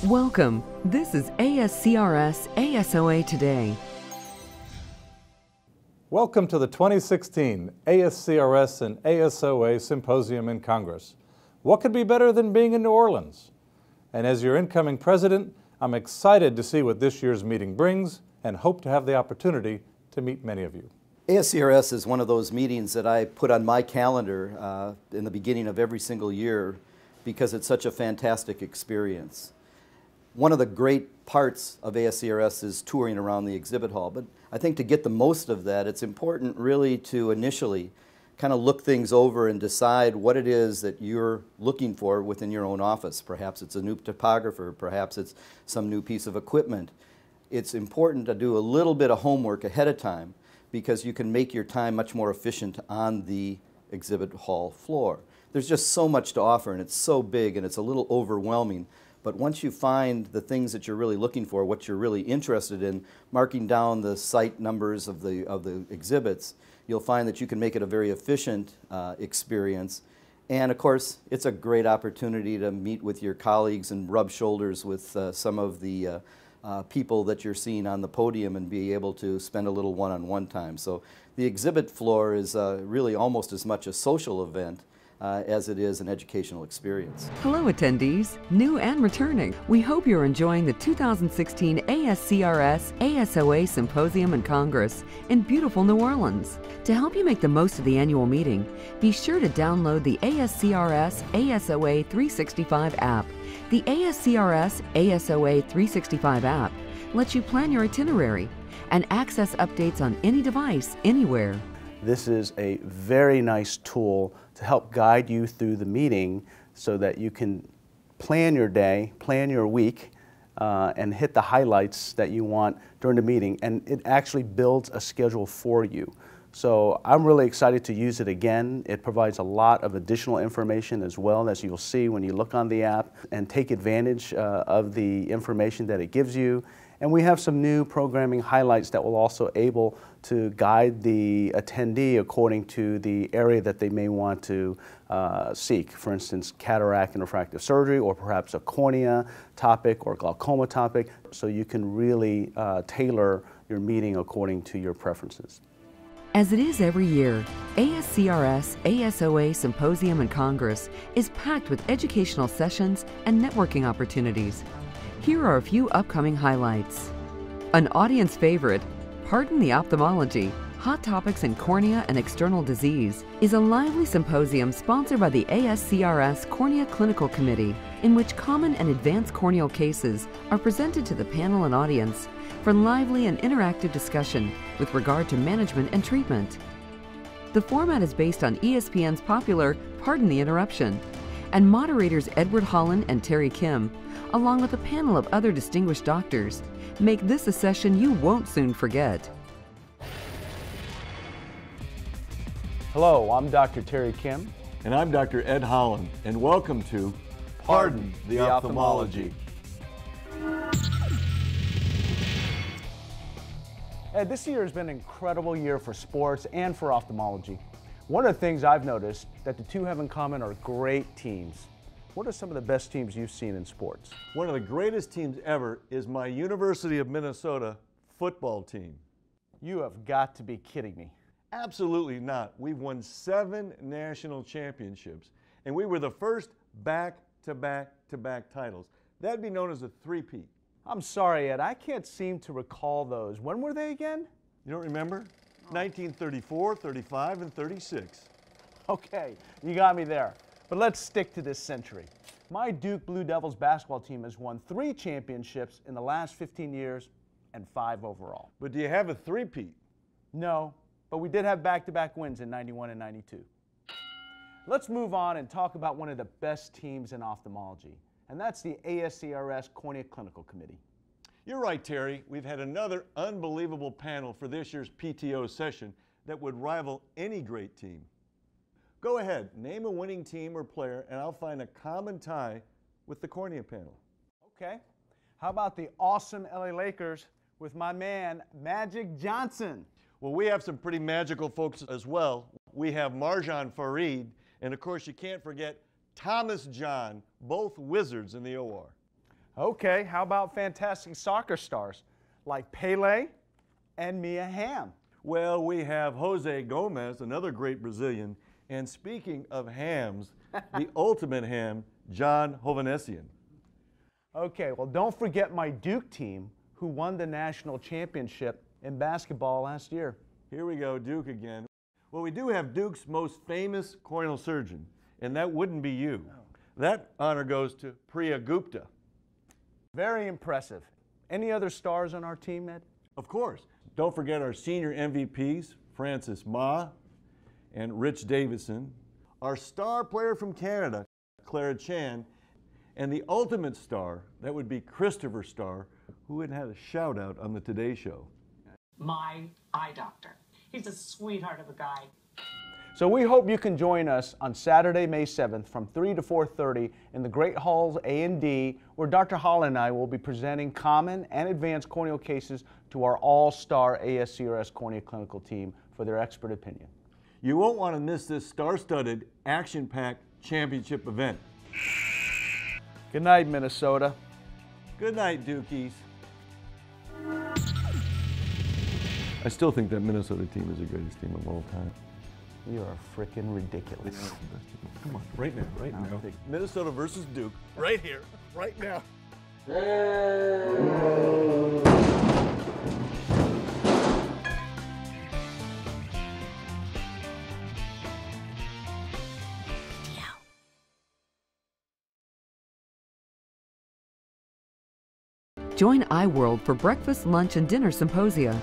Welcome. This is ASCRS-ASOA Today. Welcome to the 2016 ASCRS and ASOA Symposium in Congress. What could be better than being in New Orleans? And as your incoming president, I'm excited to see what this year's meeting brings and hope to have the opportunity to meet many of you. ASCRS is one of those meetings that I put on my calendar in the beginning of every single year because it's such a fantastic experience. One of the great parts of ASCRS is touring around the exhibit hall, but I think to get the most of that, it's important really to initially kind of look things over and decide what it is that you're looking for within your own office. Perhaps it's a new topographer, perhaps it's some new piece of equipment. It's important to do a little bit of homework ahead of time because you can make your time much more efficient on the exhibit hall floor. There's just so much to offer and it's so big and it's a little overwhelming. But once you find the things that you're really looking for, what you're really interested in, marking down the site numbers of the exhibits, you'll find that you can make it a very efficient experience. And of course, it's a great opportunity to meet with your colleagues and rub shoulders with some of the people that you're seeing on the podium and be able to spend a little one-on-one time. So the exhibit floor is really almost as much a social event as it is an educational experience. Hello attendees, new and returning. We hope you're enjoying the 2016 ASCRS-ASOA Symposium and Congress in beautiful New Orleans. To help you make the most of the annual meeting, be sure to download the ASCRS-ASOA 365 app. The ASCRS-ASOA 365 app lets you plan your itinerary and access updates on any device, anywhere. This is a very nice tool to help guide you through the meeting so that you can plan your day, plan your week, and hit the highlights that you want during the meeting. And it actually builds a schedule for you. So I'm really excited to use it again. It provides a lot of additional information as well, as you'll see when you look on the app, and take advantage of the information that it gives you. And we have some new programming highlights that will also able to guide the attendee according to the area that they may want to seek. For instance, cataract and refractive surgery, or perhaps a cornea topic or glaucoma topic, so you can really tailor your meeting according to your preferences. As it is every year, ASCRS-ASOA Symposium and Congress is packed with educational sessions and networking opportunities. Here are a few upcoming highlights. An audience favorite, Pardon the Ophthalmology, Hot Topics in Cornea and External Disease, is a lively symposium sponsored by the ASCRS Cornea Clinical Committee, in which common and advanced corneal cases are presented to the panel and audience for lively and interactive discussion with regard to management and treatment. The format is based on ESPN's popular Pardon the Interruption, and moderators Edward Holland and Terry Kim, along with a panel of other distinguished doctors, make this a session you won't soon forget. Hello, I'm Dr. Terry Kim. And I'm Dr. Ed Holland, and welcome to Pardon the Ophthalmology. Ed, this year has been an incredible year for sports and for ophthalmology. One of the things I've noticed that the two have in common are great teams. What are some of the best teams you've seen in sports? One of the greatest teams ever is my University of Minnesota football team. You have got to be kidding me. Absolutely not. We've won 7 national championships, and we were the first back-to-back-to-back titles. That'd be known as a three-peat. I'm sorry, Ed, I can't seem to recall those. When were they again? You don't remember? 1934, 35, and 36. Okay, you got me there. But let's stick to this century. My Duke Blue Devils basketball team has won 3 championships in the last 15 years and 5 overall. But do you have a three-peat? No, but we did have back-to-back wins in 91 and 92. Let's move on and talk about one of the best teams in ophthalmology, and that's the ASCRS Cornea Clinical Committee. You're right, Terry. We've had another unbelievable panel for this year's PTO session that would rival any great team. Go ahead, name a winning team or player, and I'll find a common tie with the cornea panel. Okay. How about the awesome LA Lakers with my man, Magic Johnson? Well, we have some pretty magical folks as well. We have Marjan Farid, and of course you can't forget Thomas John, both wizards in the OR. Okay, how about fantastic soccer stars like Pele and Mia Hamm? Well, we have Jose Gomez, another great Brazilian. And speaking of hams, the ultimate ham, John Hovannessian. Okay, well, don't forget my Duke team, who won the national championship in basketball last year. Here we go, Duke again. Well, we do have Duke's most famous corneal surgeon, and that wouldn't be you. No. That honor goes to Priya Gupta. Very impressive. Any other stars on our team, Ed? Of course. Don't forget our senior MVPs, Francis Ma and Rich Davison, our star player from Canada, Clara Chan, and the ultimate star, that would be Christopher Starr, who had a shout out on the Today Show. My eye doctor. He's a sweetheart of a guy. So we hope you can join us on Saturday, May 7th from 3 to 4:30 in the Great Halls A&D, where Dr. Holland and I will be presenting common and advanced corneal cases to our all-star ASCRS cornea clinical team for their expert opinion. You won't want to miss this star-studded, action-packed championship event. Good night, Minnesota. Good night, Dukies. I still think that Minnesota team is the greatest team of all time. You are freaking ridiculous. Come on, right now, right now. Minnesota versus Duke, right here, right now. Join iWorld for breakfast, lunch, and dinner symposia.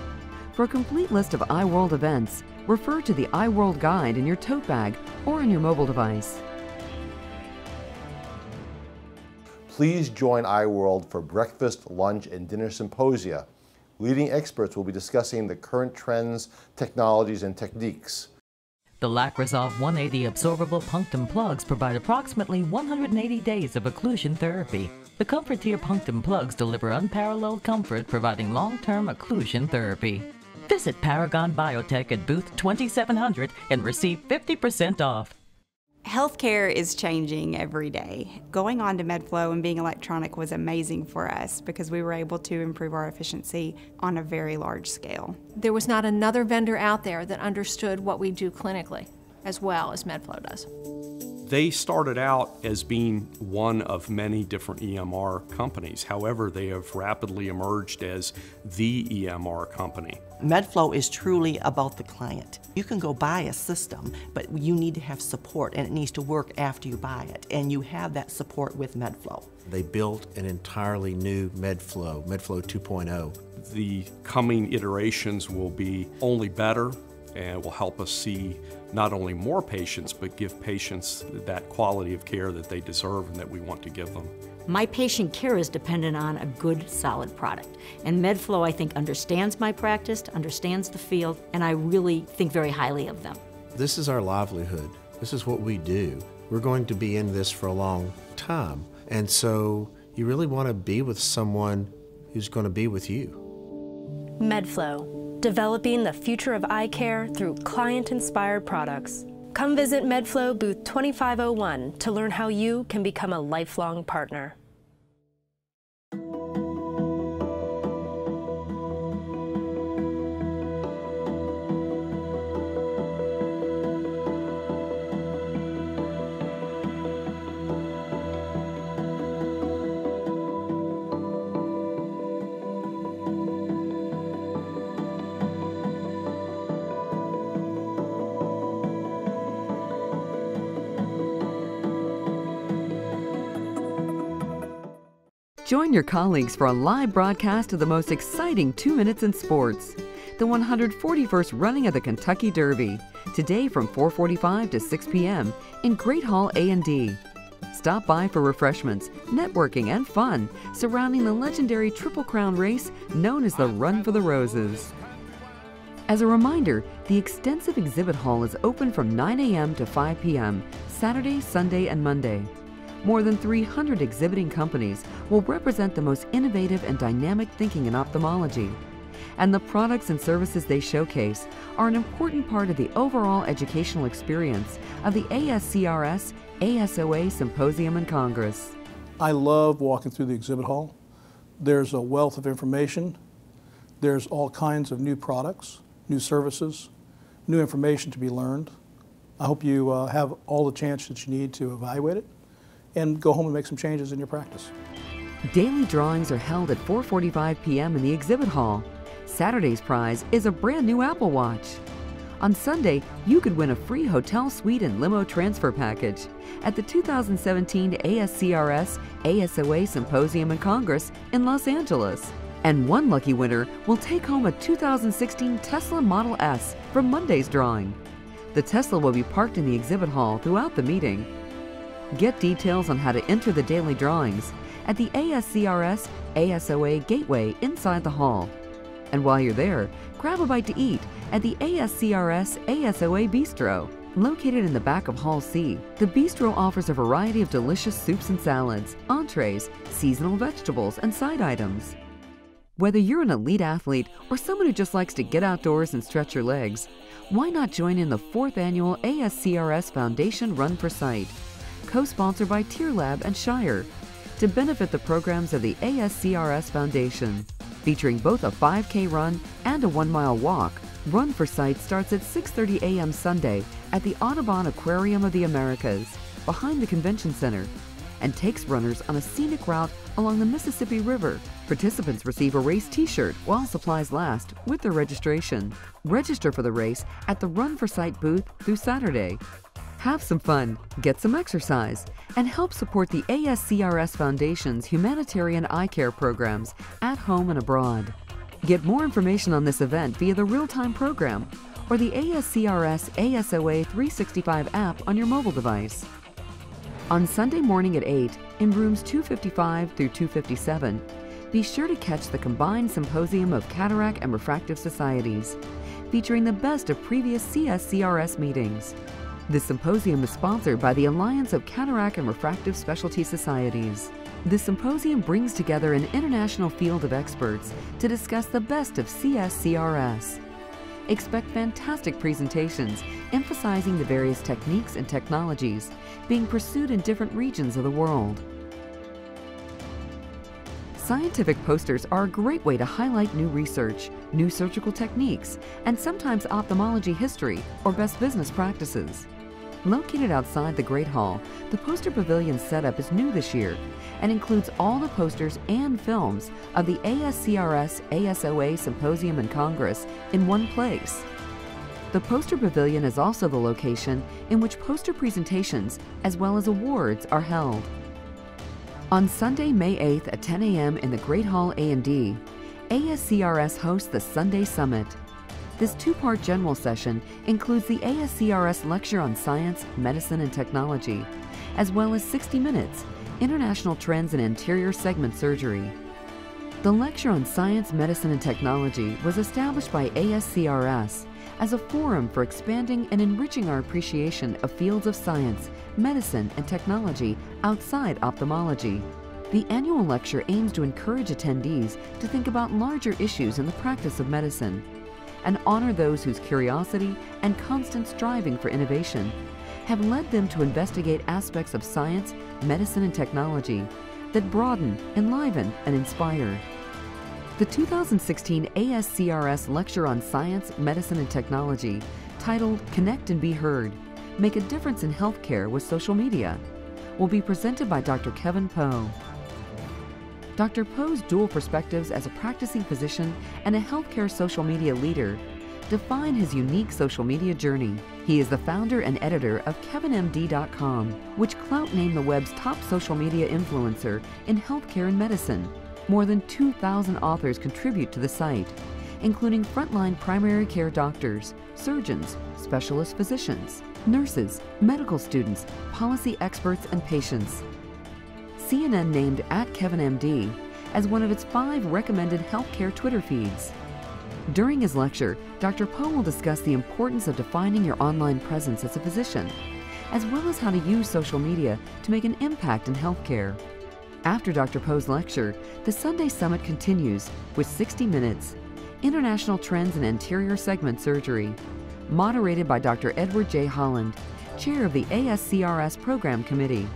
For a complete list of iWorld events, refer to the iWorld guide in your tote bag or on your mobile device. Please join iWorld for breakfast, lunch, and dinner symposia. Leading experts will be discussing the current trends, technologies, and techniques. The LacResolve 180 absorbable punctum plugs provide approximately 180 days of occlusion therapy. The Comfortier punctum plugs deliver unparalleled comfort, providing long-term occlusion therapy. Visit Paragon Biotech at booth 2700 and receive 50% off. Healthcare is changing every day. Going on to MedFlow and being electronic was amazing for us because we were able to improve our efficiency on a very large scale. There was not another vendor out there that understood what we do clinically as well as MedFlow does. They started out as being one of many different EMR companies. However, they have rapidly emerged as the EMR company. MedFlow is truly about the client. You can go buy a system, but you need to have support, and it needs to work after you buy it, and you have that support with MedFlow. They built an entirely new MedFlow 2.0. The coming iterations will be only better and will help us see not only more patients, but give patients that quality of care that they deserve and that we want to give them. My patient care is dependent on a good, solid product. And MedFlow, I think, understands my practice, understands the field, and I really think very highly of them. This is our livelihood. This is what we do. We're going to be in this for a long time. And so you really want to be with someone who's going to be with you. MedFlow, developing the future of eye care through client-inspired products. Come visit MedFlow booth 2501 to learn how you can become a lifelong partner. Join your colleagues for a live broadcast of the most exciting 2 minutes in sports. The 141st running of the Kentucky Derby, today from 4:45 to 6 p.m. in Great Hall A&D. Stop by for refreshments, networking, and fun surrounding the legendary Triple Crown race known as the Run for the Roses. As a reminder, the extensive exhibit hall is open from 9 a.m. to 5 p.m., Saturday, Sunday, and Monday. More than 300 exhibiting companies will represent the most innovative and dynamic thinking in ophthalmology. And the products and services they showcase are an important part of the overall educational experience of the ASCRS-ASOA Symposium and Congress. I love walking through the exhibit hall. There's a wealth of information. There's all kinds of new products, new services, new information to be learned. I hope you have all the chance that you need to evaluate it and go home and make some changes in your practice. Daily drawings are held at 4:45 p.m. in the exhibit hall. Saturday's prize is a brand new Apple Watch. On Sunday, you could win a free hotel suite and limo transfer package at the 2017 ASCRS-ASOA Symposium and Congress in Los Angeles. And one lucky winner will take home a 2016 Tesla Model S from Monday's drawing. The Tesla will be parked in the exhibit hall throughout the meeting. Get details on how to enter the daily drawings at the ASCRS-ASOA Gateway inside the hall. And while you're there, grab a bite to eat at the ASCRS-ASOA Bistro. Located in the back of Hall C, the bistro offers a variety of delicious soups and salads, entrees, seasonal vegetables, and side items. Whether you're an elite athlete or someone who just likes to get outdoors and stretch your legs, why not join in the 4th annual ASCRS Foundation Run for Sight, co-sponsored by Tier Lab and Shire, to benefit the programs of the ASCRS Foundation. Featuring both a 5K run and a 1-mile walk, Run for Sight starts at 6:30 a.m. Sunday at the Audubon Aquarium of the Americas, behind the Convention Center, and takes runners on a scenic route along the Mississippi River. Participants receive a race t-shirt while supplies last with their registration. Register for the race at the Run for Sight booth through Saturday. Have some fun, get some exercise, and help support the ASCRS Foundation's humanitarian eye care programs at home and abroad. Get more information on this event via the real-time program or the ASCRS-ASOA 365 app on your mobile device. On Sunday morning at 8, in rooms 255 through 257, be sure to catch the combined Symposium of Cataract and Refractive Societies, featuring the best of previous CSCRS meetings. This symposium is sponsored by the Alliance of Cataract and Refractive Specialty Societies. This symposium brings together an international field of experts to discuss the best of CSCRS. Expect fantastic presentations emphasizing the various techniques and technologies being pursued in different regions of the world. Scientific posters are a great way to highlight new research, new surgical techniques, and sometimes ophthalmology history or best business practices. Located outside the Great Hall, the Poster Pavilion setup is new this year and includes all the posters and films of the ASCRS-ASOA Symposium and Congress in one place. The Poster Pavilion is also the location in which poster presentations as well as awards are held. On Sunday, May 8th at 10 a.m. in the Great Hall A&D, ASCRS hosts the Sunday Summit. This 2-part general session includes the ASCRS Lecture on Science, Medicine, and Technology, as well as 60 Minutes, International Trends in Anterior Segment Surgery. The Lecture on Science, Medicine, and Technology was established by ASCRS as a forum for expanding and enriching our appreciation of fields of science, medicine, and technology outside ophthalmology. The annual lecture aims to encourage attendees to think about larger issues in the practice of medicine and honor those whose curiosity and constant striving for innovation have led them to investigate aspects of science, medicine, and technology that broaden, enliven, and inspire. The 2016 ASCRS Lecture on Science, Medicine, and Technology, titled Connect and Be Heard, Make a Difference in Healthcare with Social Media, will be presented by Dr. Kevin Poe. Dr. Poe's dual perspectives as a practicing physician and a healthcare social media leader define his unique social media journey. He is the founder and editor of KevinMD.com, which Clout named the web's top social media influencer in healthcare and medicine. More than 2,000 authors contribute to the site, including frontline primary care doctors, surgeons, specialist physicians, nurses, medical students, policy experts, and patients. CNN named @KevinMD as one of its 5 recommended healthcare Twitter feeds. During his lecture, Dr. Poe will discuss the importance of defining your online presence as a physician, as well as how to use social media to make an impact in healthcare. After Dr. Poe's lecture, the Sunday Summit continues with 60 Minutes, International Trends in Anterior Segment Surgery, moderated by Dr. Edward J. Holland, chair of the ASCRS Program Committee.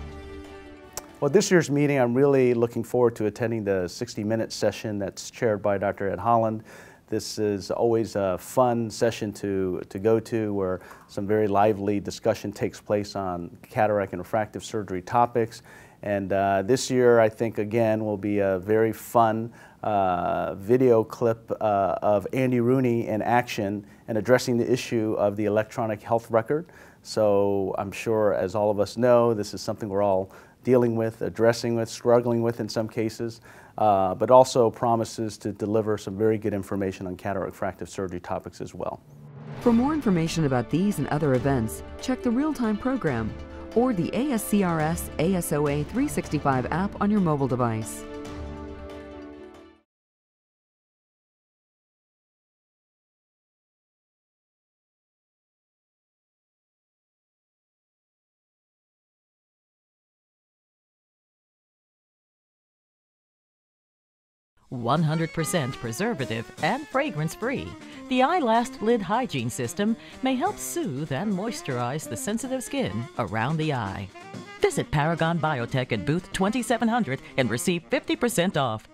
Well, this year's meeting, I'm really looking forward to attending the 60-minute session that's chaired by Dr. Ed Holland. This is always a fun session to go to, where some very lively discussion takes place on cataract and refractive surgery topics. And this year, I think, again, will be a very fun video clip of Andy Rooney in action and addressing the issue of the electronic health record. So I'm sure, as all of us know, this is something we're all dealing with, addressing with, struggling with in some cases, but also promises to deliver some very good information on cataract refractive surgery topics as well. For more information about these and other events, check the real-time program or the ASCRS-ASOA 365 app on your mobile device. %100% preservative and fragrance-free, the Eyelast Lid Hygiene System may help soothe and moisturize the sensitive skin around the eye. Visit Paragon Biotech at booth 2700 and receive 50% off.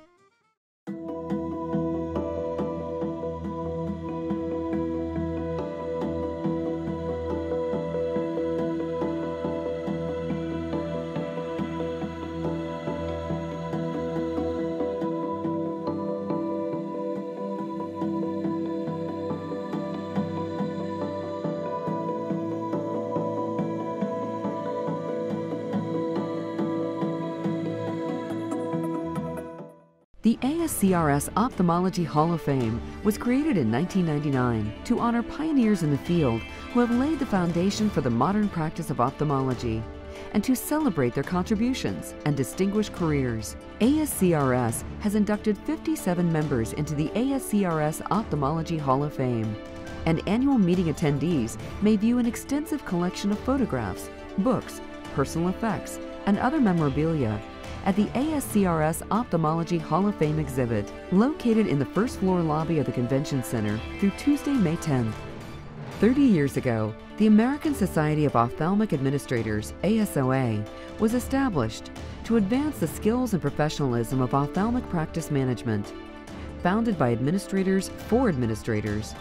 The ASCRS Ophthalmology Hall of Fame was created in 1999 to honor pioneers in the field who have laid the foundation for the modern practice of ophthalmology and to celebrate their contributions and distinguished careers. ASCRS has inducted 57 members into the ASCRS Ophthalmology Hall of Fame, and annual meeting attendees may view an extensive collection of photographs, books, personal effects, and other memorabilia at the ASCRS Ophthalmology Hall of Fame exhibit, located in the first floor lobby of the Convention Center through Tuesday, May 10th. 30 years ago, the American Society of Ophthalmic Administrators, ASOA, was established to advance the skills and professionalism of ophthalmic practice management. Founded by administrators for administrators,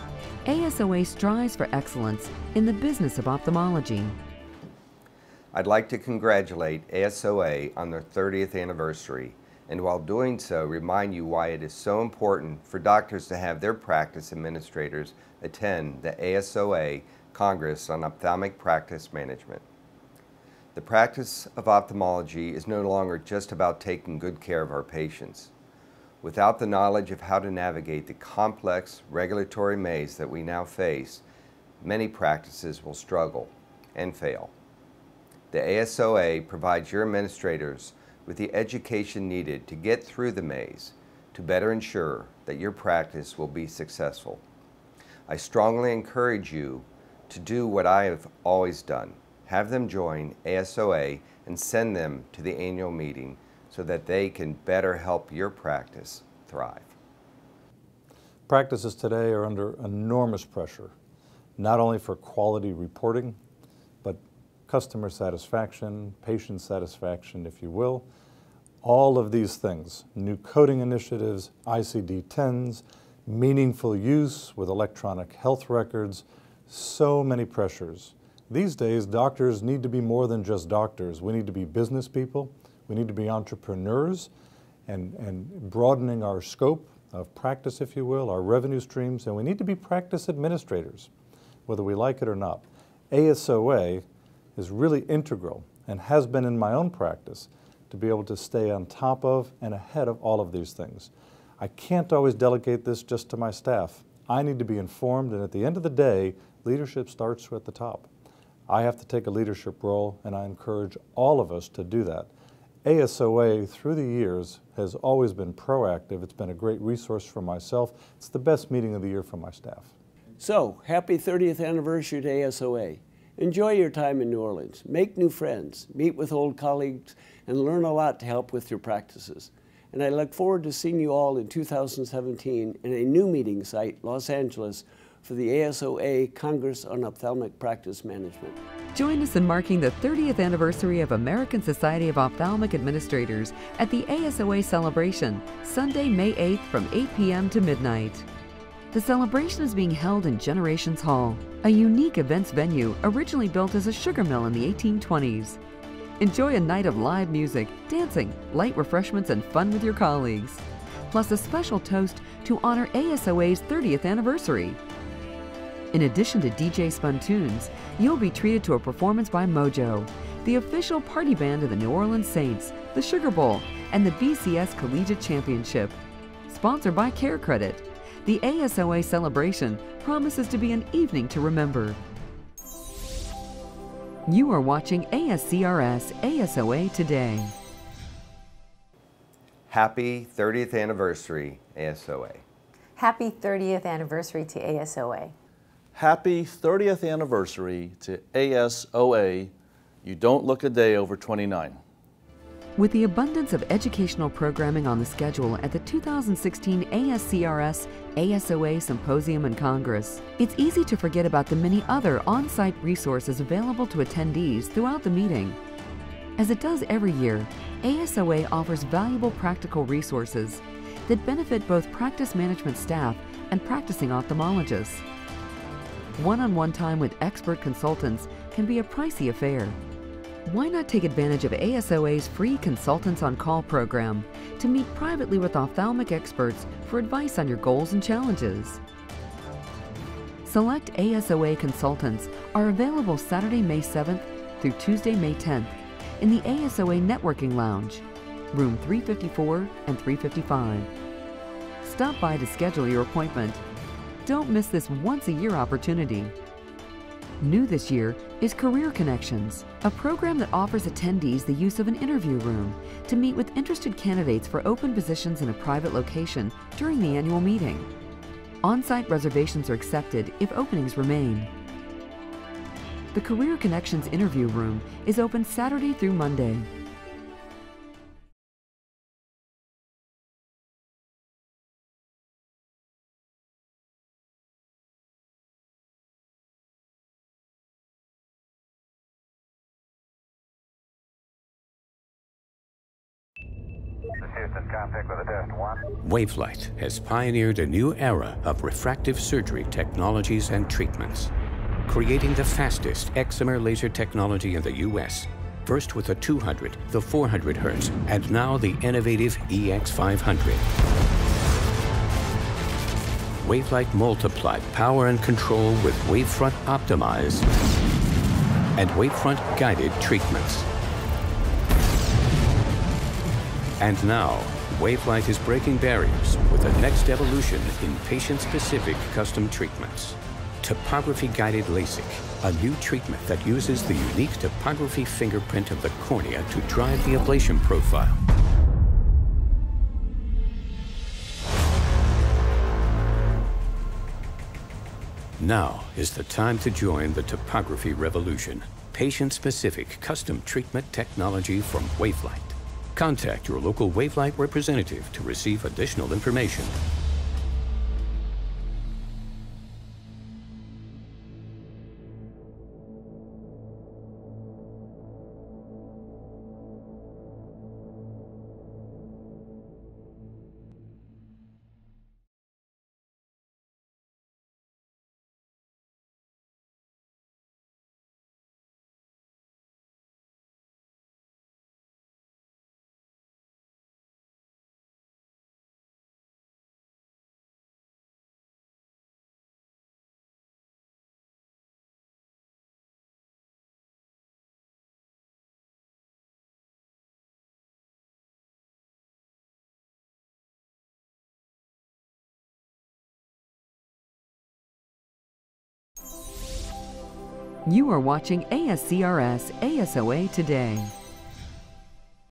ASOA strives for excellence in the business of ophthalmology. I'd like to congratulate ASOA on their 30th anniversary, and while doing so, remind you why it is so important for doctors to have their practice administrators attend the ASOA Congress on Ophthalmic Practice Management. The practice of ophthalmology is no longer just about taking good care of our patients. Without the knowledge of how to navigate the complex regulatory maze that we now face, many practices will struggle and fail. The ASOA provides your administrators with the education needed to get through the maze to better ensure that your practice will be successful. I strongly encourage you to do what I have always done. Have them join ASOA and send them to the annual meeting so that they can better help your practice thrive. Practices today are under enormous pressure, not only for quality reporting, but customer satisfaction, patient satisfaction, if you will. All of these things, new coding initiatives, ICD-10s, meaningful use with electronic health records, so many pressures. These days, doctors need to be more than just doctors. We need to be business people. We need to be entrepreneurs and broadening our scope of practice, if you will, our revenue streams, and we need to be practice administrators, whether we like it or not. ASOA is really integral and has been in my own practice to be able to stay on top of and ahead of all of these things. I can't always delegate this just to my staff. I need to be informed, and at the end of the day, leadership starts at the top. I have to take a leadership role, and I encourage all of us to do that. ASOA, through the years, has always been proactive. It's been a great resource for myself. It's the best meeting of the year for my staff. So, happy 30th anniversary to ASOA. Enjoy your time in New Orleans. Make new friends, meet with old colleagues, and learn a lot to help with your practices. And I look forward to seeing you all in 2017 in a new meeting site, Los Angeles, for the ASOA Congress on Ophthalmic Practice Management. Join us in marking the 30th anniversary of American Society of Ophthalmic Administrators at the ASOA celebration, Sunday, May 8th from 8 p.m. to midnight. The celebration is being held in Generations Hall, a unique events venue originally built as a sugar mill in the 1820s. Enjoy a night of live music, dancing, light refreshments, and fun with your colleagues. Plus a special toast to honor ASOA's 30th anniversary. In addition to DJ spun tunes, you'll be treated to a performance by Mojo, the official party band of the New Orleans Saints, the Sugar Bowl, and the BCS Collegiate Championship. Sponsored by Care Credit, the ASOA celebration promises to be an evening to remember. You are watching ASCRS-ASOA Today. Happy 30th anniversary, ASOA. Happy 30th anniversary to ASOA. Happy 30th anniversary to ASOA. You don't look a day over 29. With the abundance of educational programming on the schedule at the 2016 ASCRS-ASOA Symposium and Congress, it's easy to forget about the many other on-site resources available to attendees throughout the meeting. As it does every year, ASOA offers valuable practical resources that benefit both practice management staff and practicing ophthalmologists. One-on-one time with expert consultants can be a pricey affair. Why not take advantage of ASOA's free Consultants on Call program to meet privately with ophthalmic experts for advice on your goals and challenges? Select ASOA consultants are available Saturday, May 7th through Tuesday, May 10th in the ASOA Networking Lounge, room 354 and 355. Stop by to schedule your appointment. Don't miss this once-a-year opportunity. New this year is Career Connections, a program that offers attendees the use of an interview room to meet with interested candidates for open positions in a private location during the annual meeting. On-site reservations are accepted if openings remain. The Career Connections interview room is open Saturday through Monday. Wavelight has pioneered a new era of refractive surgery technologies and treatments, creating the fastest excimer laser technology in the U.S. First with the 200, the 400 Hz, and now the innovative EX500. Wavelight multiplied power and control with Wavefront Optimized and Wavefront Guided treatments. And now, Wavelight is breaking barriers with the next evolution in patient-specific custom treatments. Topography-guided LASIK, a new treatment that uses the unique topography fingerprint of the cornea to drive the ablation profile. Now is the time to join the topography revolution. Patient-specific custom treatment technology from Wavelight. Contact your local Wavelight representative to receive additional information. You are watching ASCRS-ASOA Today.